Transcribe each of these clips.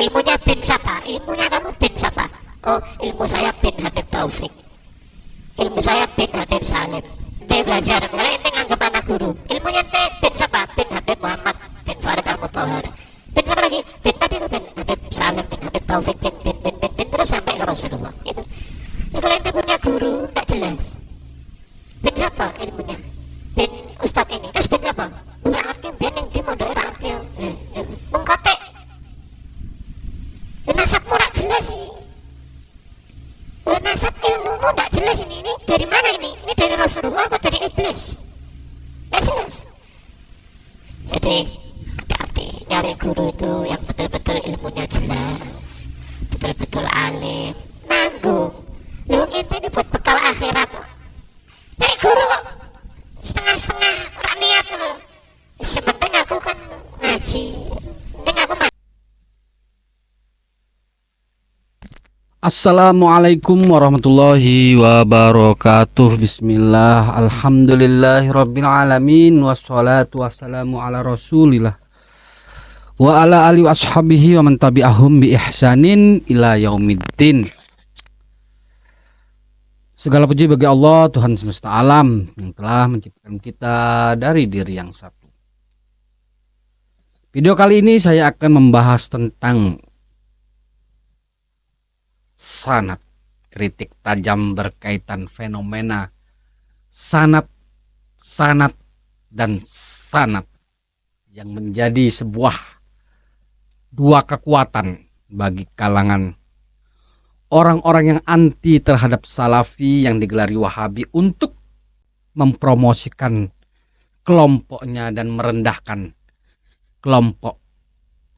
Ilmunya bin siapa? Ilmunya kamu bin siapa? Oh, ilmu saya bin Habib Taufik. Ilmu saya bin Habib Salim. Ente belajar, kalau ente nganggap anak guru. Ilmunya ente bin siapa? Bin Habib Muhammad, bin Farid Al-Mutahhar. Bin siapa lagi? Bin tadi itu bin Habib Salim, bin Habib Taufik, bin terus sampai ke Rasulullah. Itu. Ya, kalau ente punya guru, tak jelas. Bin siapa ilmunya? Bin Ustadz ini. Terus bin siapa? Orang arti bin yang di mondok orang arti. Mengkotek. Nasabmu tak jelas ini. Nasab ilmumu tak jelas ini dari mana ini? Ini dari Rasulullah atau dari iblis? Tak jelas. Jadi hati-hati nyari guru itu yang betul-betul ilmunya jelas, betul-betul alim, nanggung. Lu ini buat bekal akhirat kok. Nyari guru kok setengah-setengah orang niat loh. Sebenarnya aku kan ngaji, penting aku. Assalamualaikum warahmatullahi wabarakatuh. Bismillah, alhamdulillahirabbil alamin, wassalatu wassalamu ala rasulillah wa ala alihi washabihi wa man tabi'ahum bi ihsanin ila yaumiddin. Segala puji bagi Allah, Tuhan semesta alam, yang telah menciptakan kita dari diri yang satu. Video kali ini saya akan membahas tentang sanad, kritik tajam berkaitan fenomena sanad, dan sanad yang menjadi sebuah dua kekuatan bagi kalangan orang-orang yang anti terhadap Salafi yang digelari Wahabi untuk mempromosikan kelompoknya dan merendahkan kelompok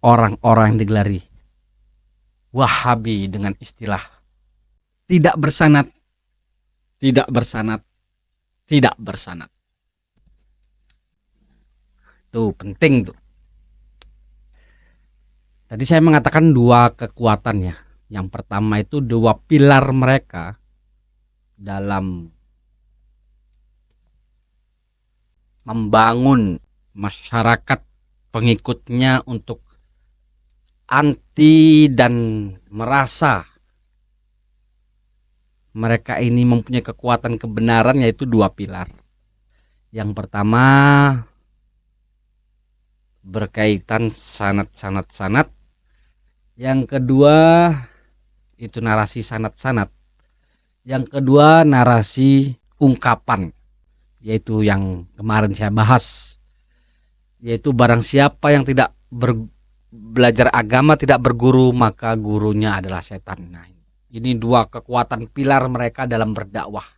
orang-orang yang digelari Wahabi dengan istilah tidak bersanad, tidak bersanad, tidak bersanad. Tuh penting tuh. Tadi saya mengatakan dua kekuatan ya. Yang pertama itu dua pilar mereka dalam membangun masyarakat pengikutnya untuk anti dan merasa mereka ini mempunyai kekuatan kebenaran, yaitu dua pilar. Yang pertama berkaitan sanad. Yang kedua itu narasi sanad. Yang kedua narasi ungkapan, yaitu yang kemarin saya bahas, yaitu barang siapa yang tidak belajar agama tidak berguru maka gurunya adalah setan. Nah, ini dua kekuatan pilar mereka dalam berdakwah,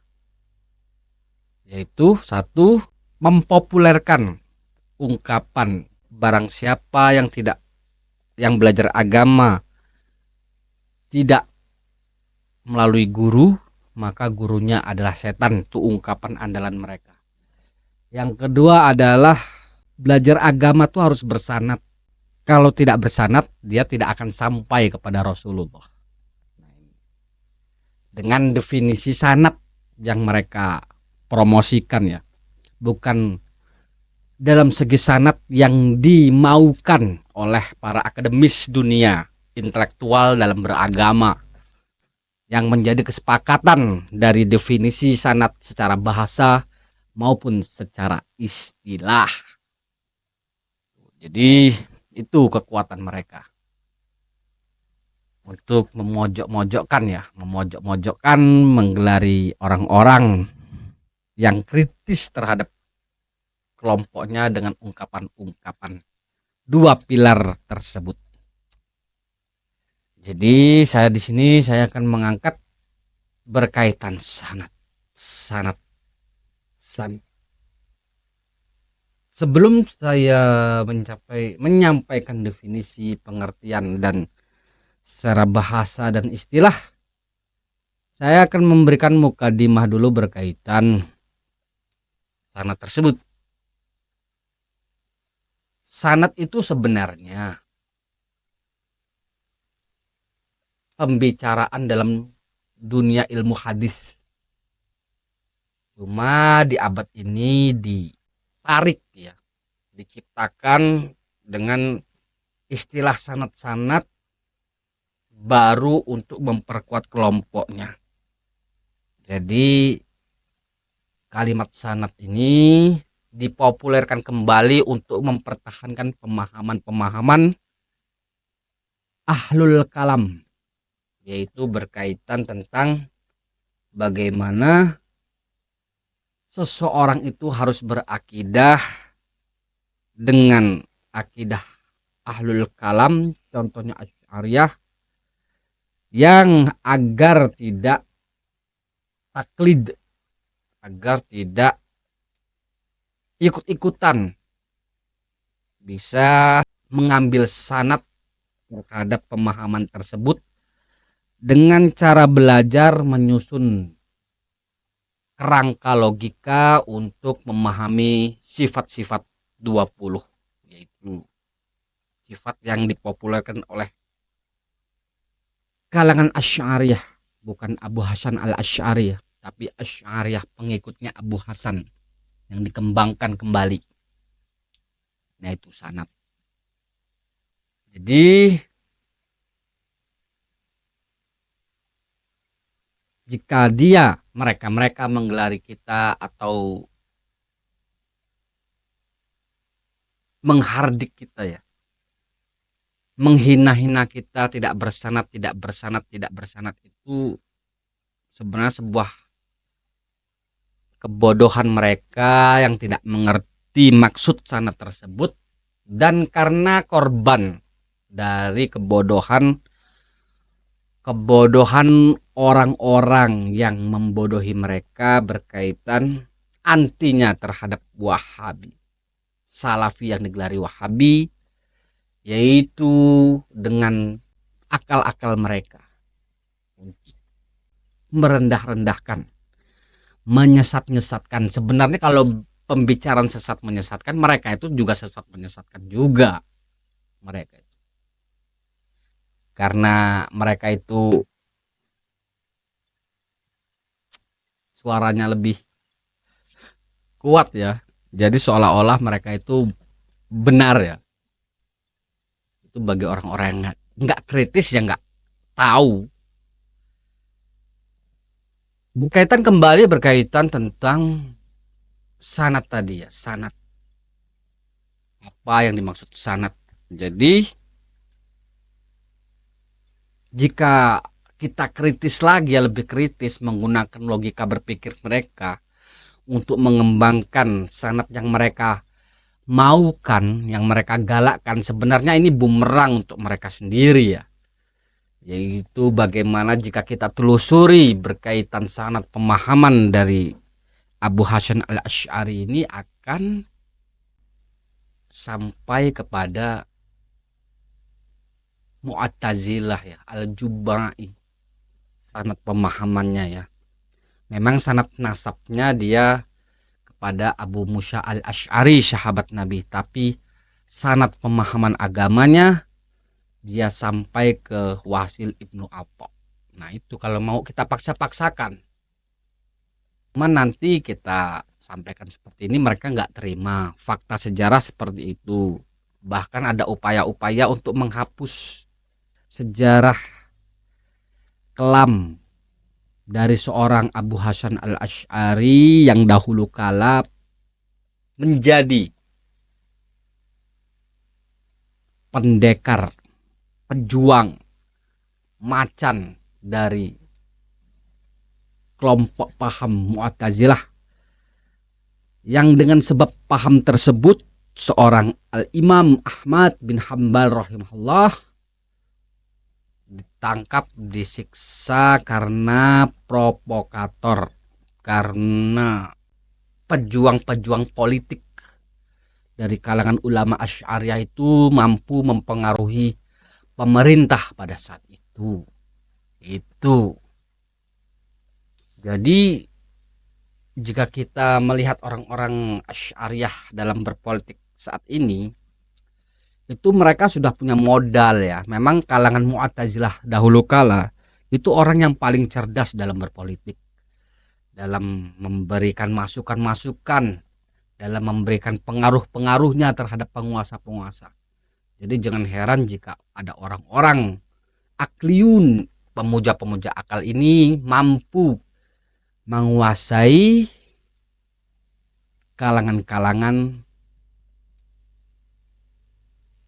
yaitu satu, mempopulerkan ungkapan barang siapa yang belajar agama tidak melalui guru maka gurunya adalah setan. Itu ungkapan andalan mereka. Yang kedua adalah belajar agama tuh harus bersanad. Kalau tidak bersanad, dia tidak akan sampai kepada Rasulullah. Dengan definisi sanad yang mereka promosikan ya, bukan dalam segi sanad yang dimaukan oleh para akademis dunia intelektual dalam beragama, yang menjadi kesepakatan dari definisi sanad secara bahasa maupun secara istilah. Jadi itu kekuatan mereka untuk memojok-mojokkan menggelari orang-orang yang kritis terhadap kelompoknya dengan ungkapan-ungkapan dua pilar tersebut. Jadi saya di sini akan mengangkat berkaitan sanad. Sebelum saya menyampaikan definisi, pengertian, dan secara bahasa dan istilah, saya akan memberikan mukadimah dulu berkaitan sanad tersebut. Sanad itu sebenarnya pembicaraan dalam dunia ilmu hadis. Cuma di abad ini ditarik ya, diciptakan dengan istilah sanad-sanad baru untuk memperkuat kelompoknya. Jadi kalimat sanad ini dipopulerkan kembali untuk mempertahankan pemahaman-pemahaman ahlul kalam, yaitu berkaitan tentang bagaimana seseorang itu harus berakidah dengan akidah ahlul kalam, contohnya Asy'ariyah, yang agar tidak taklid, agar tidak ikut-ikutan, bisa mengambil sanad terhadap pemahaman tersebut dengan cara belajar menyusun kerangka logika untuk memahami sifat-sifat 20, yaitu sifat yang dipopulerkan oleh kalangan Asy'ariyah, bukan Abu Hasan al-Asy'ari, tapi Asy'ariyah pengikutnya Abu Hasan yang dikembangkan kembali. Nah, itu sanad. Jadi jika mereka menggelari kita atau menghardik kita ya, menghina-hina kita, tidak bersanad, itu sebenarnya sebuah kebodohan mereka yang tidak mengerti maksud sanad tersebut, dan karena korban dari kebodohan orang-orang yang membodohi mereka berkaitan antinya terhadap Wahabi, Salafi yang digelari Wahabi, yaitu dengan akal-akal mereka merendah-rendahkan, menyesat-nyesatkan. Sebenarnya kalau pembicaraan sesat menyesatkan, mereka itu juga sesat menyesatkan juga mereka itu. Karena mereka itu suaranya lebih kuat ya. Jadi seolah-olah mereka itu benar ya. Itu bagi orang-orang yang nggak kritis, yang nggak tahu. Berkaitan tentang sanad tadi ya, sanad. Apa yang dimaksud sanad? Jadi jika kita kritis lagi ya, lebih kritis menggunakan logika berpikir mereka untuk mengembangkan sanad yang mereka maukan, yang mereka galakkan, sebenarnya ini bumerang untuk mereka sendiri ya. Yaitu bagaimana jika kita telusuri berkaitan sanad pemahaman dari Abu Hasan al-Asy'ari ini akan sampai kepada Mu'tazilah ya, Al-Jubai, sanad pemahamannya ya. Memang sanad nasabnya dia kepada Abu Musa al-Asy'ari, sahabat Nabi, tapi sanad pemahaman agamanya dia sampai ke Wasil ibnu Atha. Nah itu kalau mau kita paksa-paksakan, cuman nanti kita sampaikan seperti ini mereka nggak terima. Fakta sejarah seperti itu. Bahkan ada upaya-upaya untuk menghapus sejarah kelam dari seorang Abu Hasan al-Asy'ari yang dahulu kala menjadi pendekar, pejuang, macan dari kelompok paham Mu'tazilah, yang dengan sebab paham tersebut seorang Al-Imam Ahmad bin Hanbal rahimahullah ditangkap, disiksa karena provokator, karena pejuang-pejuang politik dari kalangan ulama Asy'ariyah itu mampu mempengaruhi pemerintah pada saat itu. Jadi jika kita melihat orang-orang Asy'ariyah dalam berpolitik saat ini, itu mereka sudah punya modal ya. Memang kalangan Mu'tazilah dahulu kala itu orang yang paling cerdas dalam berpolitik, dalam memberikan masukan-masukan, dalam memberikan pengaruh-pengaruhnya terhadap penguasa-penguasa. Jadi jangan heran jika ada orang-orang akliyun, pemuja-pemuja akal ini mampu menguasai kalangan-kalangan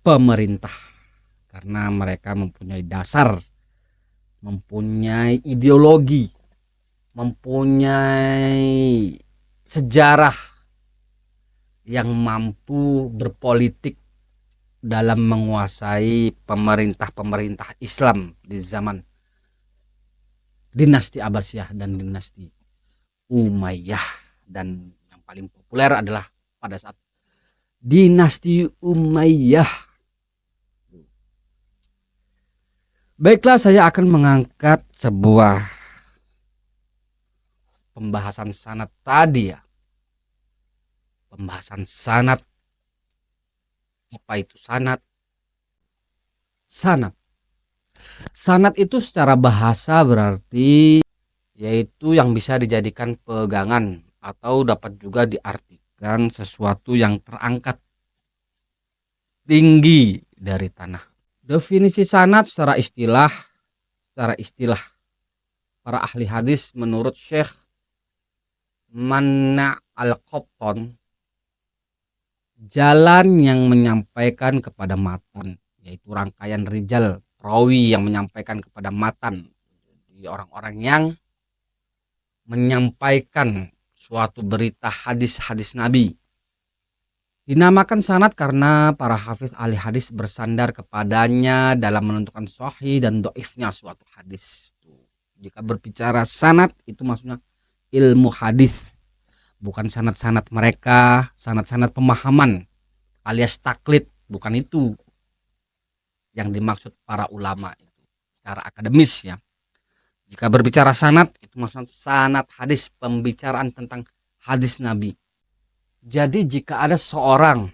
pemerintah karena mereka mempunyai dasar, mempunyai ideologi, mempunyai sejarah yang mampu berpolitik dalam menguasai pemerintah-pemerintah Islam di zaman dinasti Abbasiyah dan dinasti Umayyah, dan yang paling populer adalah pada saat dinasti Umayyah. Baiklah, saya akan mengangkat sebuah pembahasan sanad tadi ya. Pembahasan sanad. Apa itu sanad? Sanad. Sanad itu secara bahasa berarti yaitu yang bisa dijadikan pegangan atau dapat juga diartikan sesuatu yang terangkat tinggi dari tanah. Definisi sanad secara istilah para ahli hadis menurut Syekh Manna Al-Qattan, jalan yang menyampaikan kepada matan, yaitu rangkaian rijal perawi yang menyampaikan kepada matan. Jadi orang-orang yang menyampaikan suatu berita hadis-hadis Nabi. Dinamakan sanad karena para hafiz ahli hadis bersandar kepadanya dalam menentukan sahih dan dhaifnya suatu hadis. Jika berbicara sanad itu maksudnya ilmu hadis, bukan sanad-sanad mereka, sanad-sanad pemahaman alias taklid, bukan itu yang dimaksud para ulama itu secara akademis ya. Jika berbicara sanad itu maksudnya sanad hadis, pembicaraan tentang hadis Nabi. Jadi jika ada seorang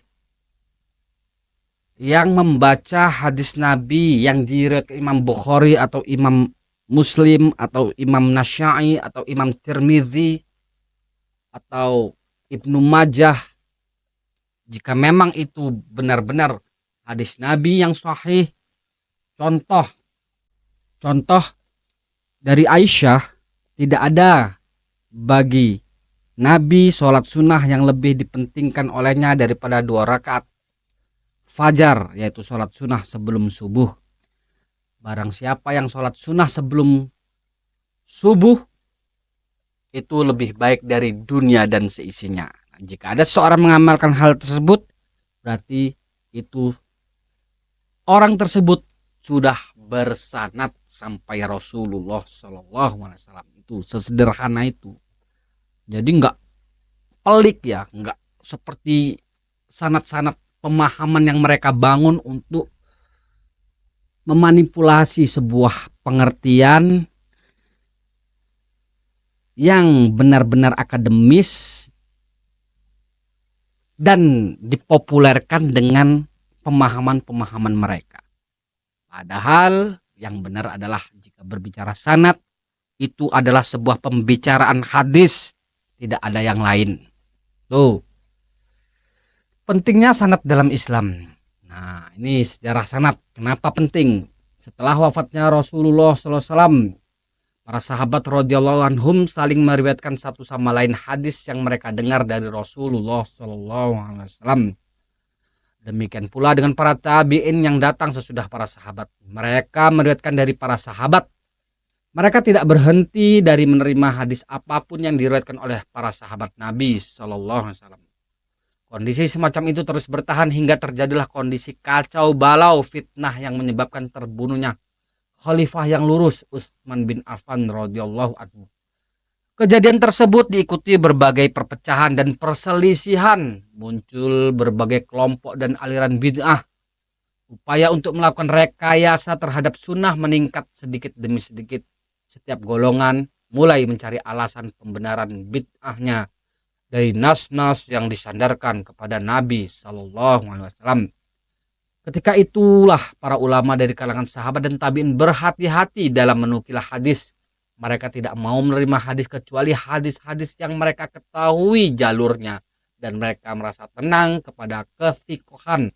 yang membaca hadis Nabi yang diriwayatkan Imam Bukhari atau Imam Muslim atau Imam Nasyai atau Imam Tirmidzi atau Ibnu Majah, jika memang itu benar-benar hadis Nabi yang sahih, contoh dari Aisyah, tidak ada bagi Nabi sholat sunnah yang lebih dipentingkan olehnya daripada 2 rakaat fajar, yaitu sholat sunnah sebelum subuh. Barang siapa yang sholat sunnah sebelum subuh, itu lebih baik dari dunia dan seisinya. Jika ada seorang mengamalkan hal tersebut, berarti itu orang tersebut sudah bersanad sampai Rasulullah SAW. Itu sesederhana itu. Jadi nggak pelik ya, nggak seperti sanad-sanad pemahaman yang mereka bangun untuk memanipulasi sebuah pengertian yang benar-benar akademis dan dipopulerkan dengan pemahaman-pemahaman mereka. Padahal yang benar adalah jika berbicara sanad itu adalah sebuah pembicaraan hadis, tidak ada yang lain. Tuh. Pentingnya sanad dalam Islam. Nah, ini sejarah sanad. Kenapa penting? Setelah wafatnya Rasulullah SAW, para sahabat radhiyallahu anhum saling meriwayatkan satu sama lain hadis yang mereka dengar dari Rasulullah SAW. Demikian pula dengan para tabi'in yang datang sesudah para sahabat. Mereka meriwayatkan dari para sahabat. Mereka tidak berhenti dari menerima hadis apapun yang diriwayatkan oleh para sahabat Nabi SAW. Kondisi semacam itu terus bertahan hingga terjadilah kondisi kacau balau fitnah yang menyebabkan terbunuhnya khalifah yang lurus Utsman bin Affan radhiyallahu anhu. Kejadian tersebut diikuti berbagai perpecahan dan perselisihan, muncul berbagai kelompok dan aliran bid'ah. Upaya untuk melakukan rekayasa terhadap sunnah meningkat sedikit demi sedikit. Setiap golongan mulai mencari alasan pembenaran bid'ahnya dari nas-nas yang disandarkan kepada Nabi SAW. Ketika itulah para ulama dari kalangan sahabat dan tabi'in berhati-hati dalam menukil hadis. Mereka tidak mau menerima hadis kecuali hadis-hadis yang mereka ketahui jalurnya, dan mereka merasa tenang kepada kethikohan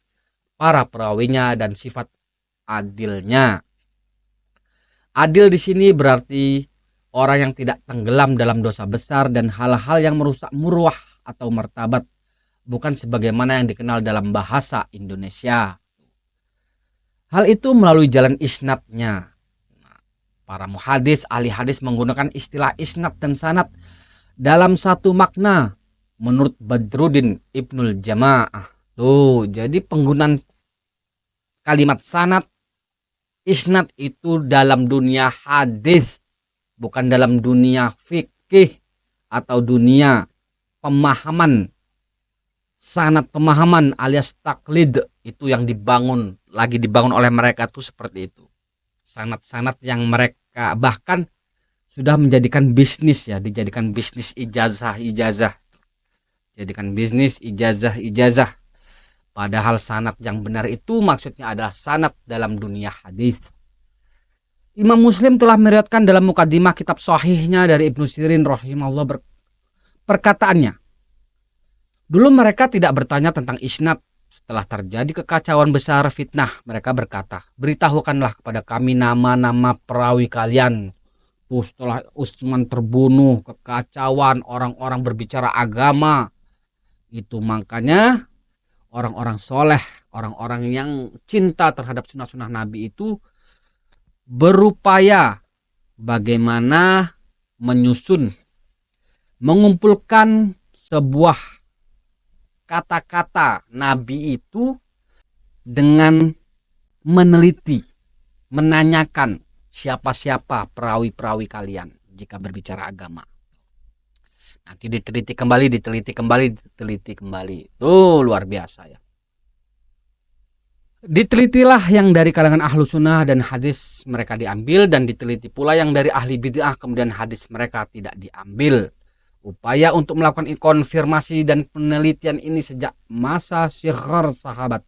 para perawinya dan sifat adilnya. Adil di sini berarti orang yang tidak tenggelam dalam dosa besar dan hal-hal yang merusak marwah atau martabat, bukan sebagaimana yang dikenal dalam bahasa Indonesia. Hal itu melalui jalan isnadnya. Para muhadis, ahli hadis menggunakan istilah isnad dan sanad dalam satu makna menurut Badruddin Ibnul Jamaah. Tuh, jadi penggunaan kalimat sanad, isnad itu dalam dunia hadis, bukan dalam dunia fikih atau dunia pemahaman. Sanad pemahaman alias taklid itu yang lagi dibangun oleh mereka tuh seperti itu. Sanad-sanad yang mereka bahkan sudah menjadikan bisnis ya, dijadikan bisnis ijazah. Jadikan bisnis ijazah. Padahal sanad yang benar itu maksudnya adalah sanad dalam dunia hadis. Imam Muslim telah meriwayatkan dalam mukadimah kitab sahihnya dari Ibnu Sirin rahimahullah perkataannya. Dulu mereka tidak bertanya tentang isnad. Setelah terjadi kekacauan besar fitnah, mereka berkata, beritahukanlah kepada kami nama-nama perawi kalian. Tuh, setelah Utsman terbunuh, kekacauan, orang-orang berbicara agama. Itu makanya orang-orang soleh, orang-orang yang cinta terhadap sunnah-sunnah Nabi itu berupaya bagaimana mengumpulkan sebuah kata-kata Nabi itu dengan meneliti, menanyakan siapa-siapa perawi-perawi kalian jika berbicara agama. Nanti diteliti kembali. Tuh luar biasa ya. Ditelitilah yang dari kalangan ahlu sunnah dan hadis mereka diambil, dan diteliti pula yang dari ahli bid'ah kemudian hadis mereka tidak diambil. Upaya untuk melakukan konfirmasi dan penelitian ini sejak masa syikhar sahabat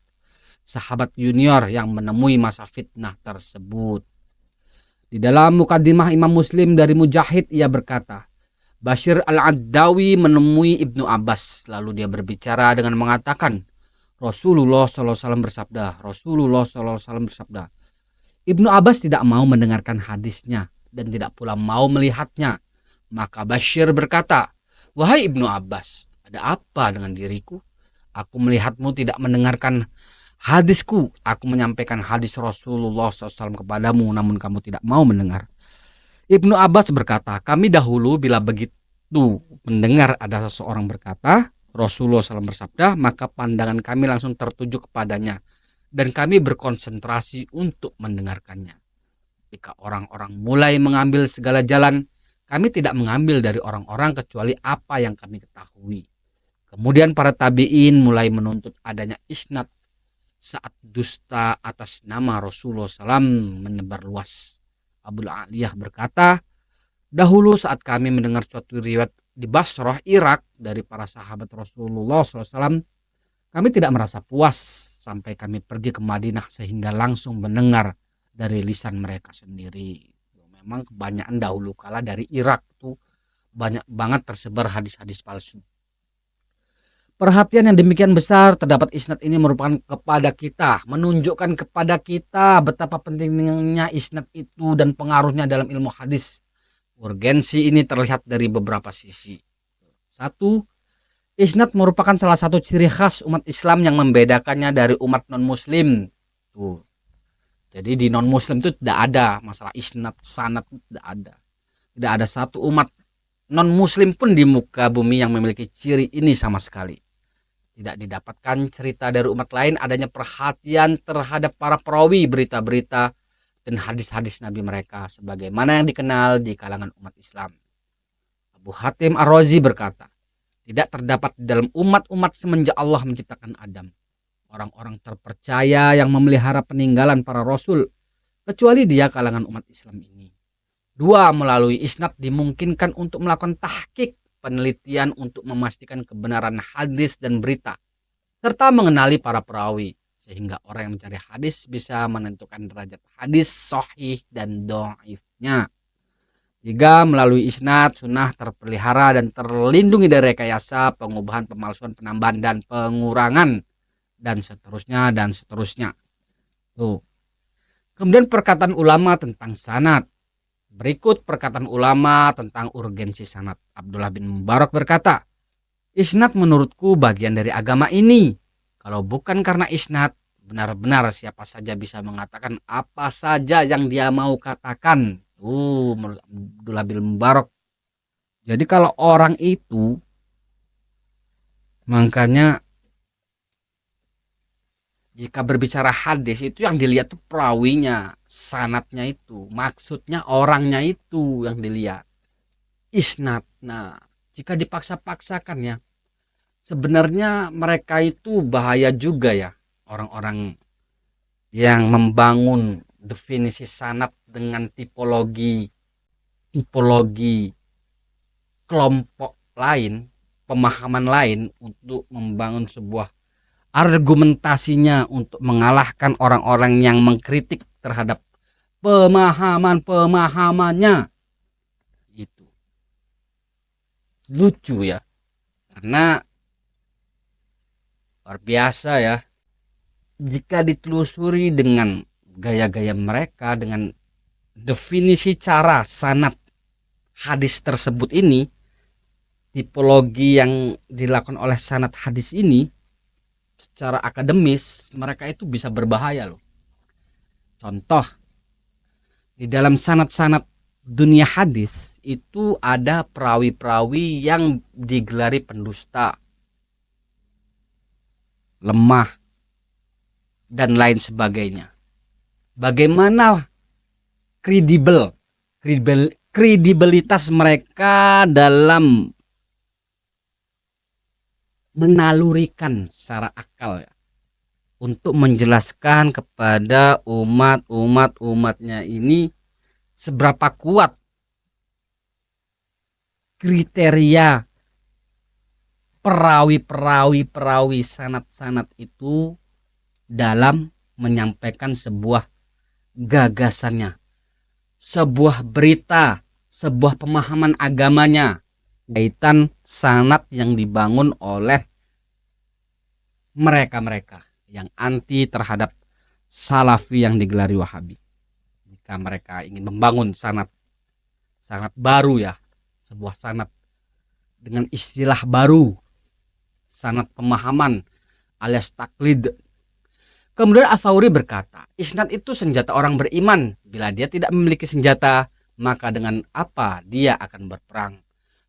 junior yang menemui masa fitnah tersebut. Di dalam mukadimah Imam Muslim dari Mujahid, ia berkata, Bashir al-Addawi menemui Ibnu Abbas, lalu dia berbicara dengan mengatakan, Rasulullah SAW bersabda. Ibnu Abbas tidak mau mendengarkan hadisnya dan tidak pula mau melihatnya. Maka Bashir berkata, wahai Ibnu Abbas, ada apa dengan diriku? Aku melihatmu tidak mendengarkan hadisku. Aku menyampaikan hadis Rasulullah SAW kepadamu, namun kamu tidak mau mendengar. Ibnu Abbas berkata, kami dahulu bila begitu mendengar ada seseorang berkata, Rasulullah SAW bersabda, maka pandangan kami langsung tertuju kepadanya, dan kami berkonsentrasi untuk mendengarkannya. Jika orang-orang mulai mengambil segala jalan, kami tidak mengambil dari orang-orang kecuali apa yang kami ketahui. Kemudian para tabi'in mulai menuntut adanya isnad saat dusta atas nama Rasulullah SAW menyebar luas. Abul Aliyah berkata, dahulu saat kami mendengar suatu riwayat di Basrah, Irak dari para sahabat Rasulullah SAW, kami tidak merasa puas sampai kami pergi ke Madinah sehingga langsung mendengar dari lisan mereka sendiri. Memang kebanyakan dahulu kala dari Irak tuh banyak banget tersebar hadis-hadis palsu. Perhatian yang demikian besar terdapat isnad ini merupakan kepada kita, menunjukkan kepada kita betapa pentingnya isnad itu dan pengaruhnya dalam ilmu hadis. Urgensi ini terlihat dari beberapa sisi. 1. Isnad merupakan salah satu ciri khas umat Islam yang membedakannya dari umat non-muslim. Tuh. Jadi di non-muslim itu tidak ada masalah isnad, sanad, tidak ada. Tidak ada satu umat non-muslim pun di muka bumi yang memiliki ciri ini sama sekali. Tidak didapatkan cerita dari umat lain adanya perhatian terhadap para perawi berita-berita dan hadis-hadis Nabi mereka sebagaimana yang dikenal di kalangan umat Islam. Abu Hatim Ar-Razi berkata, tidak terdapat di dalam umat-umat semenjak Allah menciptakan Adam orang-orang terpercaya yang memelihara peninggalan para rasul kecuali dia kalangan umat Islam ini. 2. Melalui isnad dimungkinkan untuk melakukan tahqiq, penelitian untuk memastikan kebenaran hadis dan berita serta mengenali para perawi sehingga orang yang mencari hadis bisa menentukan derajat hadis sahih dan dhaifnya. 3. Melalui isnad sunnah terpelihara dan terlindungi dari rekayasa, pengubahan, pemalsuan, penambahan dan pengurangan dan seterusnya. Tuh. Kemudian perkataan ulama tentang sanad. Berikut perkataan ulama tentang urgensi sanad. Abdullah bin Mubarak berkata, isnad menurutku bagian dari agama ini. Kalau bukan karena isnad, benar-benar siapa saja bisa mengatakan apa saja yang dia mau katakan. Menurut Abdullah bin Mubarak. Jadi kalau orang itu, makanya jika berbicara hadis itu yang dilihat tuh perawinya, sanatnya itu, maksudnya orangnya itu yang dilihat. Isnad. Nah, jika dipaksa-paksakan ya, sebenarnya mereka itu bahaya juga ya, orang-orang yang membangun definisi sanad dengan tipologi tipologi kelompok lain, pemahaman lain untuk membangun sebuah argumentasinya untuk mengalahkan orang-orang yang mengkritik terhadap pemahamannya. Itu lucu ya, karena luar biasa ya. Jika ditelusuri dengan gaya-gaya mereka, dengan definisi cara sanad hadis tersebut ini, tipologi yang dilakukan oleh sanad hadis ini, secara akademis mereka itu bisa berbahaya loh. Contoh, di dalam sanad-sanad dunia hadis itu ada perawi-perawi yang digelari pendusta, lemah, dan lain sebagainya. Bagaimana kredibilitas mereka dalam menalurikan secara akal ya, untuk menjelaskan kepada umatnya ini seberapa kuat kriteria perawi sanad-sanad itu dalam menyampaikan sebuah gagasannya, sebuah berita, sebuah pemahaman agamanya, kaitan sanad yang dibangun oleh mereka-mereka yang anti terhadap salafi yang digelari Wahabi. Jika mereka ingin membangun sanad baru ya, sebuah sanad dengan istilah baru, sanad pemahaman alias taklid. Kemudian Ats-Tsauri berkata, isnad itu senjata orang beriman. Bila dia tidak memiliki senjata, maka dengan apa dia akan berperang?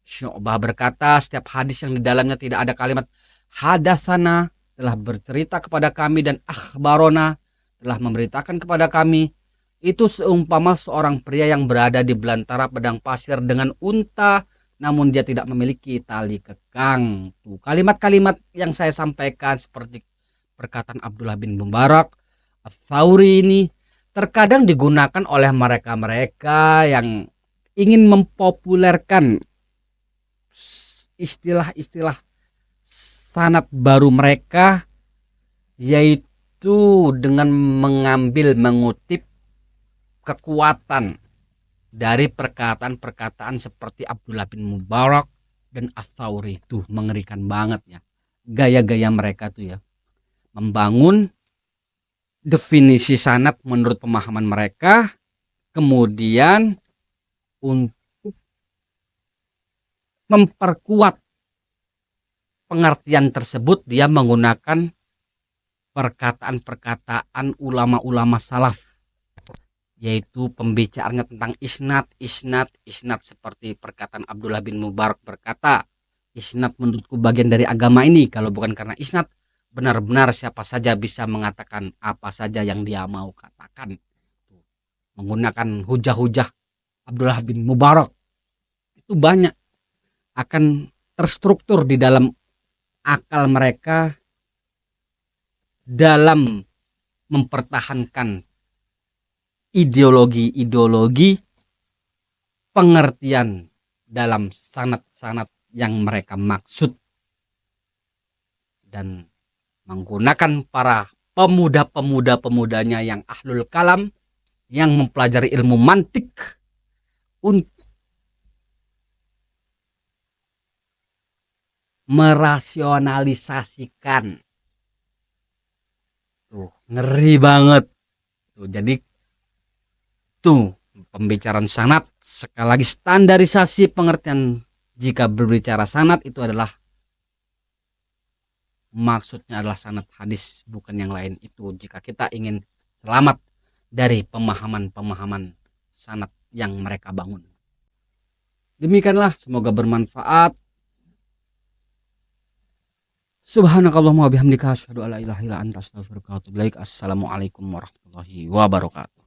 Syu'bah berkata, setiap hadis yang di dalamnya tidak ada kalimat hadatsana, telah bercerita kepada kami, dan akhbarona, telah memberitakan kepada kami, itu seumpama seorang pria yang berada di belantara padang pasir dengan unta, namun dia tidak memiliki tali kekang. Tuh, kalimat-kalimat yang saya sampaikan seperti perkataan Abdullah bin Mubarak, Ats-Tsauri ini terkadang digunakan oleh mereka-mereka yang ingin mempopulerkan istilah-istilah sanad baru mereka, yaitu dengan mengutip kekuatan dari perkataan-perkataan seperti Abdullah bin Mubarak dan Ats-Tsauri. Itu mengerikan banget ya, gaya-gaya mereka tuh ya, membangun definisi sanad menurut pemahaman mereka, kemudian untuk memperkuat pengertian tersebut dia menggunakan perkataan-perkataan ulama-ulama salaf, yaitu pembicaraannya tentang isnad seperti perkataan Abdullah bin Mubarak berkata, isnad menurutku bagian dari agama ini. Kalau bukan karena isnad, benar-benar siapa saja bisa mengatakan apa saja yang dia mau katakan. Menggunakan hujah-hujah Abdullah bin Mubarak itu banyak akan terstruktur di dalam akal mereka dalam mempertahankan ideologi pengertian dalam sanad-sanad yang mereka maksud, dan menggunakan para pemuda-pemudanya yang ahlul kalam, yang mempelajari ilmu mantik untuk merasionalisasikan. Tuh, ngeri banget. Tuh, jadi tuh pembicaraan sanad Sekali lagi, standarisasi pengertian jika berbicara sanad itu adalah maksudnya adalah sanad hadis, bukan yang lain. Itu jika kita ingin selamat dari pemahaman-pemahaman sanad yang mereka bangun. Demikianlah, semoga bermanfaat. Subhanakallahumma wa bihamdika asyhadu an la ilaha illa anta astaghfiruka wa atubu ilaik. Assalamualaikum warahmatullahi wabarakatuh.